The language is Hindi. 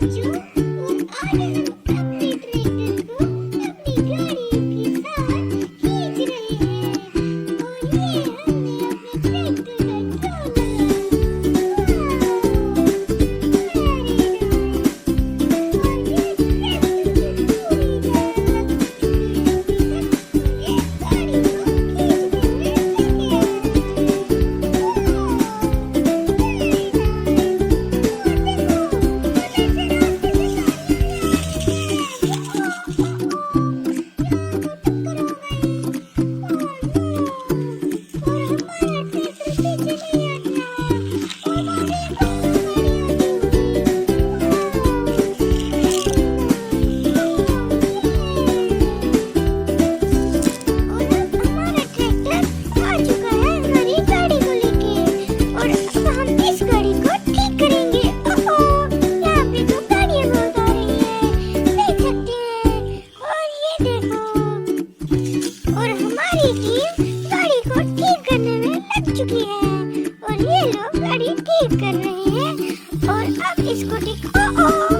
बच्चों, और आज हम अपने ट्रैक्टर को अपनी गाड़ी के साथ खींच रहे हैं। और ये हमने अपने ट्रैक्टर का चुकी है और ये लोग गाड़ी ठीक कर रहे हैं और अब इसको ठीक